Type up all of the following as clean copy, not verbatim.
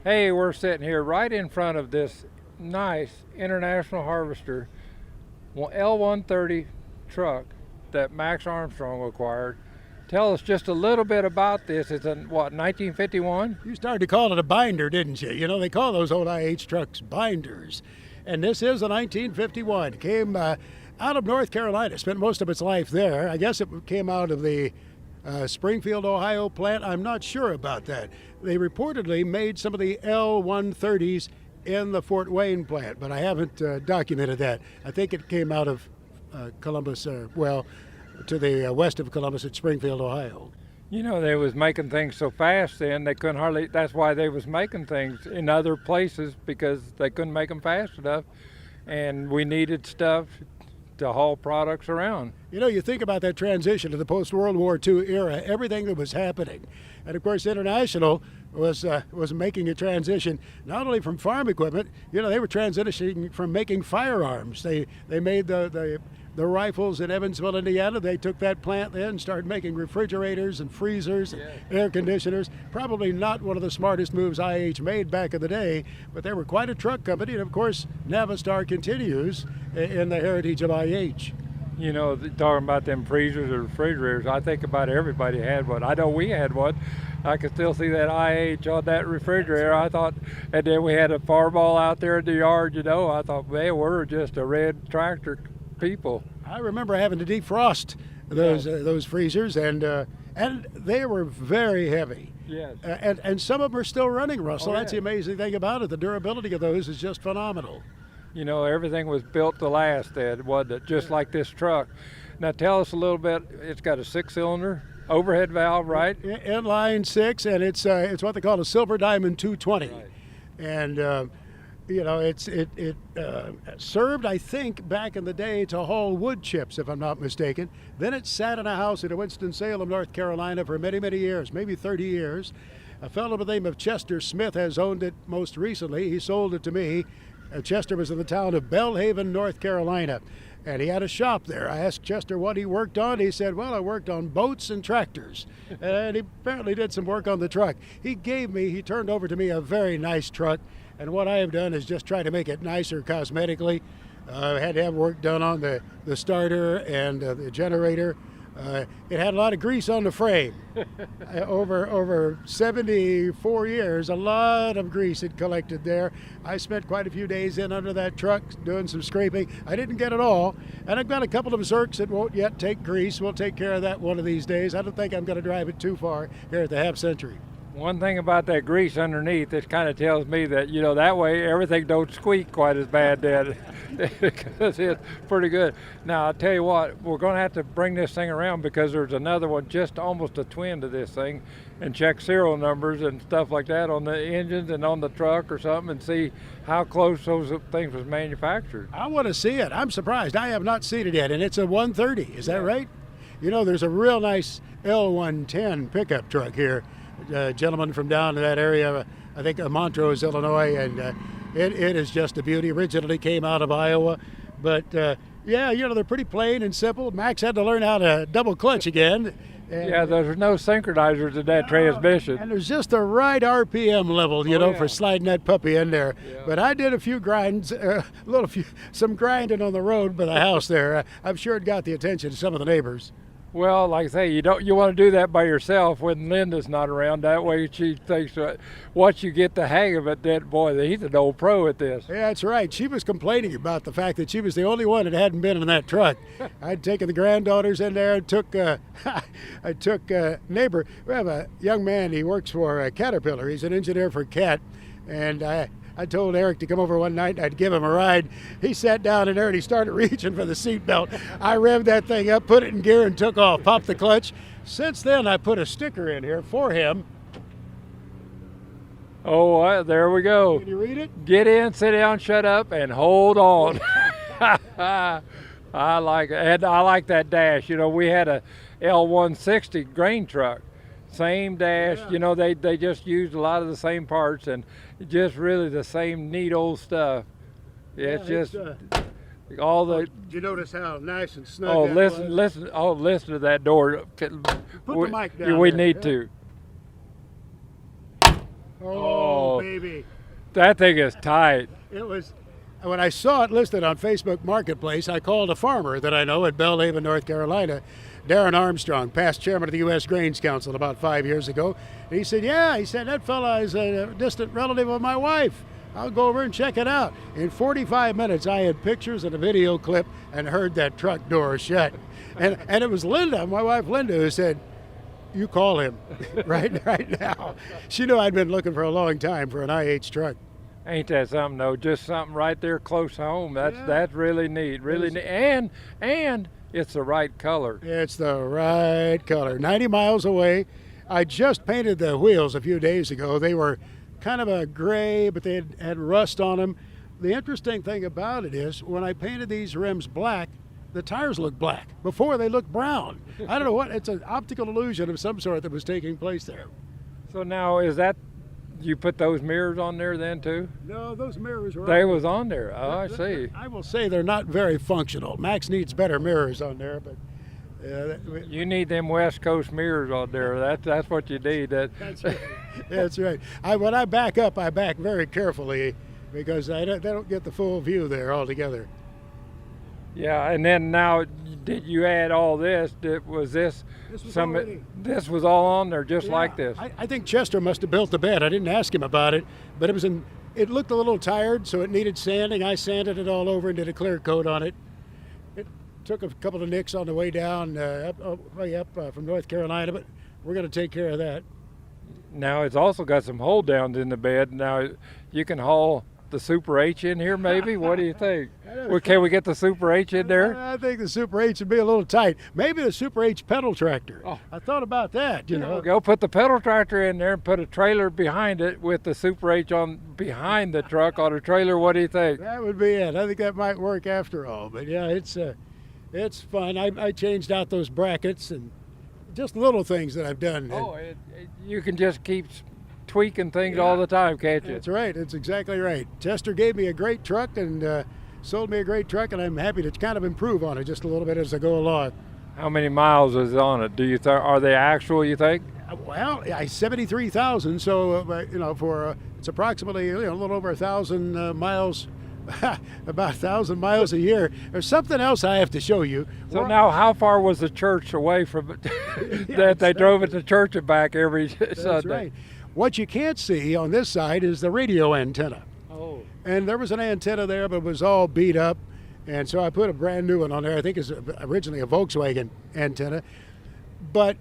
Hey, we're sitting here right in front of this nice International Harvester L130 truck that Max Armstrong acquired. Tell us just a little bit about this. It's in, what, 1951? You started to call it a binder, didn't you? You know, they call those old IH trucks binders. And this is a 1951. Came out of North Carolina, spent most of its life there. I guess it came out of the Springfield, Ohio plant. I'm not sure about that. They reportedly made some of the L130s in the Fort Wayne plant, but I haven't documented that. I think it came out of Columbus, to the west of Columbus at Springfield, Ohio. You know, they was making things so fast then they couldn't hardly, that's why they was making things in other places, because they couldn't make them fast enough, and we needed stuff to haul products around. You know, you think about that transition to the post-World War II era, everything that was happening. And of course, International was making a transition not only from farm equipment, you know, they were transitioning from making firearms. They made the rifles in Evansville, Indiana. They took that plant then and started making refrigerators and freezers and air conditioners. Probably not one of the smartest moves IH made back in the day, but they were quite a truck company. And of course, Navistar continues in the heritage of IH. You know, talking about them freezers or refrigerators, I think about everybody had one. I know we had one. I could still see that IH on that refrigerator. I thought, and then we had a farm ball out there in the yard, you know. I thought, man, we're just a red tractor people. I remember having to defrost those freezers, and they were very heavy. Yes. And some of them are still running, Russell. Oh, That's the amazing thing about it. The durability of those is just phenomenal. You know, everything was built to last then, wasn't it? Just like this truck. Now tell us a little bit. It's got a 6-cylinder overhead valve, right? Inline 6, and it's what they call a Silver Diamond 220. Right. And you know, it served, I think, back in the day to haul wood chips, if I'm not mistaken. Then it sat in a house in Winston-Salem, North Carolina for many, many years, maybe 30 years. A fellow by the name of Chester Smith has owned it most recently. He sold it to me. Chester was in the town of Belhaven, North Carolina, and he had a shop there. I asked Chester what he worked on. He said, well, I worked on boats and tractors, and he apparently did some work on the truck. He turned over to me a very nice truck, and what I have done is just try to make it nicer cosmetically. I had to have work done on the starter and the generator. It had a lot of grease on the frame. Over 74 years, a lot of grease had collected there. I spent quite a few days in under that truck doing some scraping. I didn't get it all, and I've got a couple of Zerks that won't yet take grease. We'll take care of that one of these days. I don't think I'm going to drive it too far here at the Half Century. One thing about that grease underneath, it kind of tells me that, you know, that way everything don't squeak quite as bad then, because it's pretty good. Now, I'll tell you what, we're going to have to bring this thing around because there's another one just almost a twin to this thing, and check serial numbers and stuff like that on the engines and on the truck or something and see how close those things was manufactured. I want to see it. I'm surprised. I have not seen it yet, and it's a 130. Is that right? You know, there's a real nice L110 pickup truck here. Gentleman from down in that area, I think Montrose, Illinois, and it is just a beauty. Originally came out of Iowa, but yeah, you know, they're pretty plain and simple. Max had to learn how to double clutch again. And, yeah, there's no synchronizers in that transmission. And there's just the right RPM level, you know, for sliding that puppy in there. Yeah. But I did a few grinds, some grinding on the road by the house there. I'm sure it got the attention of some of the neighbors. Well, like I say, you want to do that by yourself when Linda's not around. That way she thinks once you get the hang of it, then boy, he's an old pro at this. Yeah, that's right. She was complaining about the fact that she was the only one that hadn't been in that truck. I'd taken the granddaughters in there and took neighbor. We have a young man, he works for Caterpillar. He's an engineer for Cat, and I told Eric to come over one night and I'd give him a ride. He sat down in there and he started reaching for the seatbelt. I revved that thing up, put it in gear and took off, popped the clutch. Since then, I put a sticker in here for him. Oh, there we go. Can you read it? Get in, sit down, shut up, and hold on. I like it. And I like that dash. You know, we had a L160 grain truck. Same dash, you know, they just used a lot of the same parts and just really the same neat old stuff. Yeah, it's just all the. Did you notice how nice and snug? Oh, listen! Oh, listen to that door. Put the mic down. We need to. Oh, Oh. baby. That thing is tight. It was, when I saw it listed on Facebook Marketplace, I called a farmer that I know at Belhaven, North Carolina, Darren Armstrong, past chairman of the U.S. Grains Council about 5 years ago. And he said, yeah, he said, that fella is a distant relative of my wife. I'll go over and check it out. In 45 minutes, I had pictures and a video clip and heard that truck door shut. And it was Linda, my wife Linda, who said, you call him right now. She knew I'd been looking for a long time for an IH truck. Ain't that something though? Just something right there close home. That's Yeah. that's really neat. Really neat. And it's the right color. It's the right color. 90 miles away. I just painted the wheels a few days ago. They were kind of a gray, but they had rust on them. The interesting thing about it is when I painted these rims black, the tires look black. Before they look brown. I don't know what, it's an optical illusion of some sort that was taking place there. So now is that you put those mirrors on there then too? No, those mirrors were They was on there. Oh, I see. I will say they're not very functional. Max needs better mirrors on there, but You need them West Coast mirrors on there. That's what you need. that's right. That's right. When I back up, I back very carefully because they don't get the full view there altogether. Yeah, and then now did you add all this? Was this was already- this was all on there just like Yeah, this? I think Chester must have built the bed. I didn't ask him about it, but it looked a little tired, so it needed sanding. I sanded it all over and did a clear coat on it. It took a couple of nicks on the way down, way up from North Carolina, but we're going to take care of that. Now it's also got some hold downs in the bed. Now you can haul the Super H in here maybe? What do you think? Well, can we get the Super H in there? I think the Super H would be a little tight. Maybe the Super H pedal tractor. Oh. I thought about that, you know. Go put the pedal tractor in there and put a trailer behind it with the Super H on behind the truck on a trailer. What do you think? That would be it. I think that might work after all. But yeah, it's fun. I changed out those brackets and just little things that I've done. Oh, you can just keep tweaking things all the time, can't you? That's right. That's exactly right. Chester gave me a great truck and sold me a great truck, and I'm happy to kind of improve on it just a little bit as I go along. How many miles is on it? Do you are they actual? You think? Well, 73,000. So for it's approximately a little over 1,000 miles. About 1,000 miles a year. There's something else I have to show you. So now, how far was the church away from it that they drove it to church and back every Sunday? That's right. What you can't see on this side is the radio antenna. Oh. And there was an antenna there, but it was all beat up. And so I put a brand new one on there. I think it's originally a Volkswagen antenna. But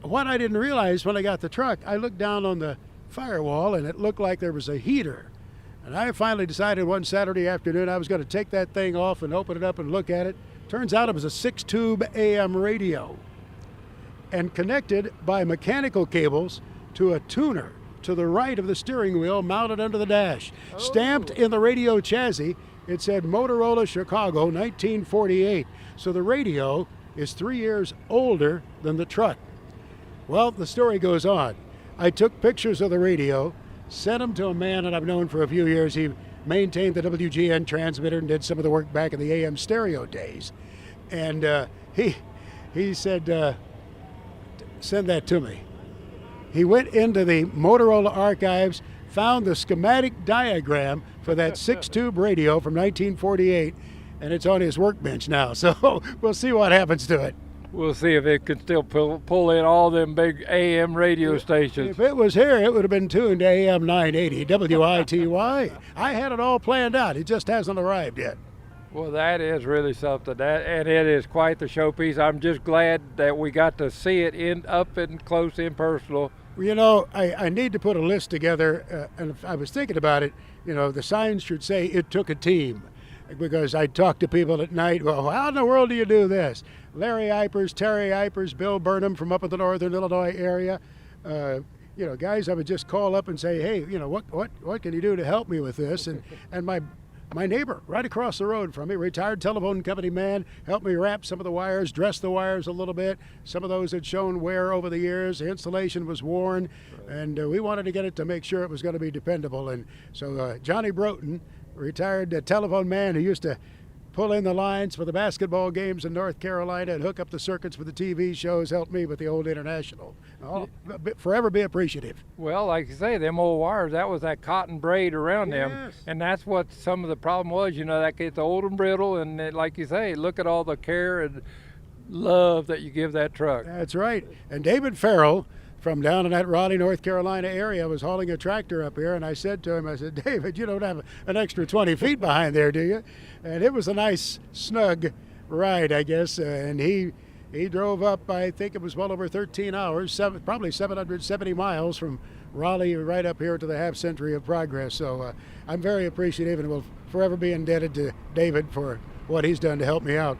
what I didn't realize when I got the truck, I looked down on the firewall and it looked like there was a heater. And I finally decided one Saturday afternoon I was going to take that thing off and open it up and look at it. Turns out it was a 6-tube AM radio and connected by mechanical cables to a tuner to the right of the steering wheel mounted under the dash. Oh. Stamped in the radio chassis, it said Motorola Chicago 1948. So the radio is 3 years older than the truck. Well, the story goes on. I took pictures of the radio, sent them to a man that I've known for a few years. He maintained the WGN transmitter and did some of the work back in the AM stereo days. And he said, send that to me. He went into the Motorola archives, found the schematic diagram for that 6-tube radio from 1948, and it's on his workbench now. So we'll see what happens to it. We'll see if it can still pull in all them big AM radio stations. If it was here, it would have been tuned to AM 980, WITY. I had it all planned out. It just hasn't arrived yet. Well, that is really something. And it is quite the showpiece. I'm just glad that we got to see it up and close and personal. You know, I need to put a list together, and if I was thinking about it, the signs should say it took a team. Because I talk to people at night, well, how in the world do you do this? Larry Eipers, Terry Eipers, Bill Burnham from up in the northern Illinois area. Guys I would just call up and say, hey, what can you do to help me with this? And my neighbor right across the road from me, retired telephone company man, helped me wrap some of the wires, dress the wires a little bit. Some of those had shown wear over the years. The insulation was worn, and we wanted to get it to make sure it was going to be dependable. And so Johnny Broughton, retired telephone man who used to pull in the lines for the basketball games in North Carolina and hook up the circuits for the TV shows helped me with the old International. I'll forever be appreciative. Well, like you say, them old wires, that was that cotton braid around them. Yes. And that's what some of the problem was, that gets old and brittle. And like you say, look at all the care and love that you give that truck. That's right. And David Farrell from down in that Raleigh, North Carolina area was hauling a tractor up here, and I said to him, I said, David, you don't have an extra 20 feet behind there, do you? And it was a nice, snug ride, I guess, and he drove up, I think it was well over 13 hours, probably 770 miles from Raleigh right up here to the half century of progress. So I'm very appreciative and will forever be indebted to David for what he's done to help me out.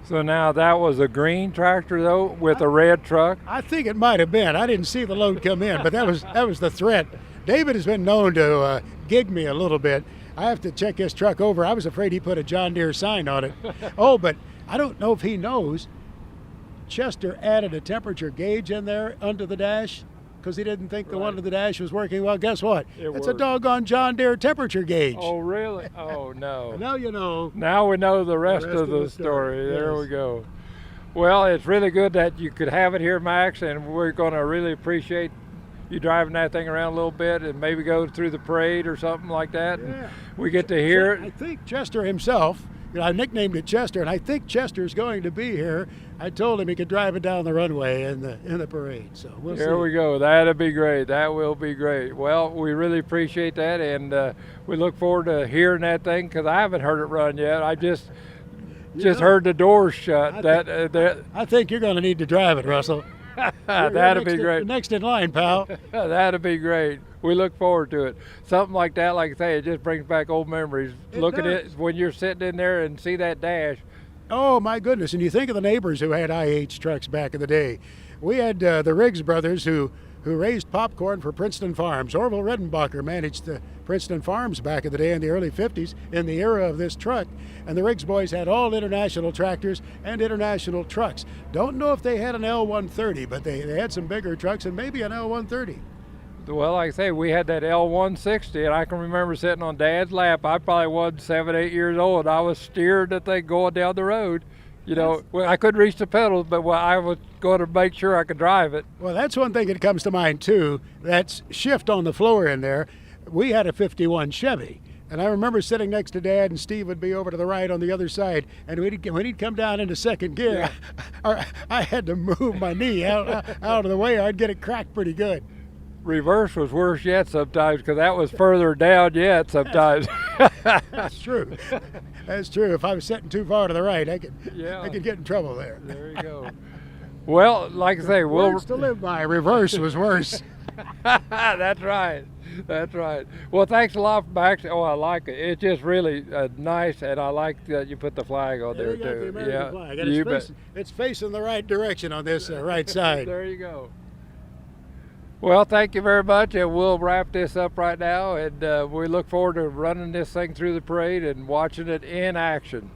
So now that was a green tractor though with a red truck? I think it might have been. I didn't see the load come in, but that was the threat. David has been known to gig me a little bit. I have to check his truck over. I was afraid he put a John Deere sign on it. Oh, but I don't know if he knows. Chester added a temperature gauge in there under the dash because he didn't think the one under the dash was working. Well, guess what? It's a doggone John Deere temperature gauge. Oh, really? Oh, no. Now you know. Now we know the rest of the story. Yes. There we go. Well, it's really good that you could have it here, Max, and we're going to really appreciate you driving that thing around a little bit and maybe go through the parade or something like that. Yeah. And we get to hear it. I think Chester himself, I nicknamed it Chester, and I think Chester's going to be here. I told him he could drive it down the runway in the parade. So we'll see. There we go. That'll be great. That will be great. Well, we really appreciate that, and we look forward to hearing that thing because I haven't heard it run yet. I just heard the doors shut. I think you're going to need to drive it, Russell. That'd be great. Next in line, pal. That'd be great. We look forward to it. Something like that, like I say, it just brings back old memories. Look at it when you're sitting in there and see that dash. Oh, my goodness. And you think of the neighbors who had IH trucks back in the day. We had the Riggs brothers who raised popcorn for Princeton Farms. Orville Redenbacher managed the Princeton Farms back in the day in the early 50s in the era of this truck. And the Riggs boys had all international tractors and international trucks. Don't know if they had an L130, but they had some bigger trucks and maybe an L130. Well, like I say, we had that L160, and I can remember sitting on Dad's lap. I probably was 7, 8 years old. I was steering the thing going down the road. Well, I couldn't reach the pedals, but I was going to make sure I could drive it. Well, that's one thing that comes to mind, too. That's shift on the floor in there. We had a 51 Chevy. And I remember sitting next to Dad, and Steve would be over to the right on the other side. And when he'd come down into second gear, I had to move my knee out of the way, or I'd get it cracked pretty good. Reverse was worse yet sometimes because that was further down yet sometimes. That's true. That's true. If I was sitting too far to the right, I could get in trouble there. There you go. Well, like I say, words to live by. Reverse was worse. That's right. That's right. Well, thanks a lot, Max. Oh, I like it. It's just really nice, and I like that you put the flag on there, too. The American flag. And it's facing the right direction on this right side. There you go. Well, thank you very much, and we'll wrap this up right now, and we look forward to running this thing through the parade and watching it in action.